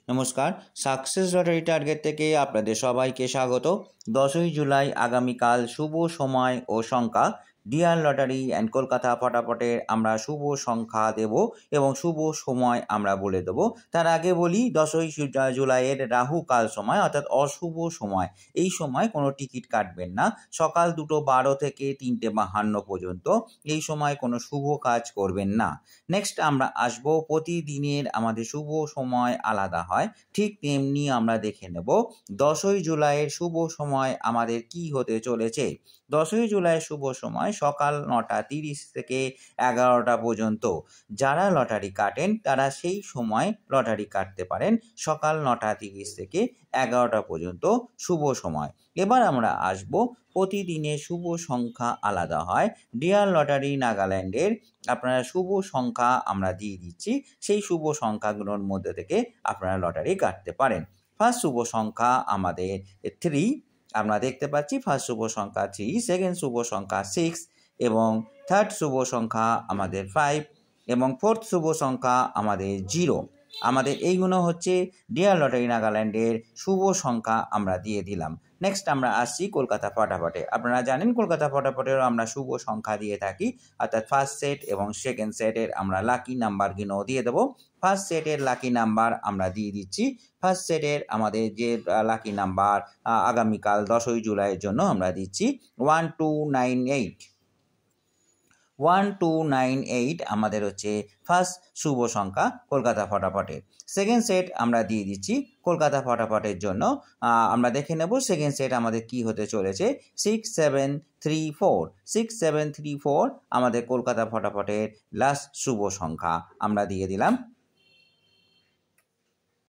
নমস্কার, success lottery target থেকে আপনাদের সবাইকে স্বাগত। 10ই জুলাই আগামীকাল শুভ সময় ও সংখ্যা ডিয়ার লটারি অ্যান্ড কলকাতা ফটাফটের আমরা শুভ সংখ্যা দেব এবং শুভ সময় আমরা বলে দেব। তার আগে বলি, 10ই জুলাইয়ের রাহু কাল সময় অর্থাৎ অশুভ সময়, এই সময় কোনো টিকিট কাটবেন না। সকাল 2:12 থেকে 3:52 পর্যন্ত এই সময় কোনো শুভ কাজ করবেন না। নেক্সট আমরা আসবো, প্রতিদিনের আমাদের শুভ সময় আলাদা হয়, ঠিক তেমনি আমরা দেখে নেব 10ই জুলাইয়ের শুভ সময় আমাদের কি হতে চলেছে। 10ই জুলাইয়ের শুভ সময় সকাল 9:30 থেকে 11টা পর্যন্ত। যারা লটারি কাটেন তারা সেই সময় লটারি কাটতে পারেন, সকাল 9:30 থেকে 11টা পর্যন্ত শুভ সময়। এবার আমরা আসব, প্রতিদিনের শুভ সংখ্যা আলাদা হয়। ডিয়ার লটারি নাগাল্যান্ডের আপনারা শুভ সংখ্যা আমরা দিয়ে দিচ্ছি, সেই শুভ সংখ্যাগুলোর মধ্যে থেকে আপনারা লটারি কাটতে পারেন। ফার্স্ট শুভ সংখ্যা আমাদের 3, আমরা দেখতে পাচ্ছি ফার্স্ট শুভ সংখ্যা 3, সেকেন্ড শুভ সংখ্যা 6 এবং থার্ড শুভ সংখ্যা আমাদের 5 এবং ফোর্থ শুভ সংখ্যা আমাদের 0। আমাদের এইগুলো হচ্ছে ডিয়ার লটারি নাগাল্যান্ডের শুভ সংখ্যা আমরা দিয়ে দিলাম। নেক্সট আমরা আসছি কলকাতা ফটাফটে। আপনারা জানেন কলকাতা ফটাফটেরও আমরা শুভ সংখ্যা দিয়ে থাকি, অর্থাৎ ফার্স্ট সেট এবং সেকেন্ড সেটের আমরা লাকি নাম্বারগুলো দিয়ে দেবো। ফার্স্ট সেটের লাকি নাম্বার আমরা দিয়ে দিচ্ছি। ফার্স্ট সেটের আমাদের যে লাকি নাম্বার আগামীকাল 10ই জুলাইয়ের জন্য আমরা দিচ্ছি 1298। 1298 আমাদের হচ্ছে ফার্স্ট শুভ সংখ্যা কলকাতা ফটাফটের। সেকেন্ড সেট আমরা দিয়ে দিচ্ছি কলকাতা ফটাফটের জন্য। আমরা দেখে নেব সেকেন্ড সেট আমাদের কি হতে চলেছে। 6734 6734 আমাদের কলকাতা ফটাফটের লাস্ট শুভ সংখ্যা আমরা দিয়ে দিলাম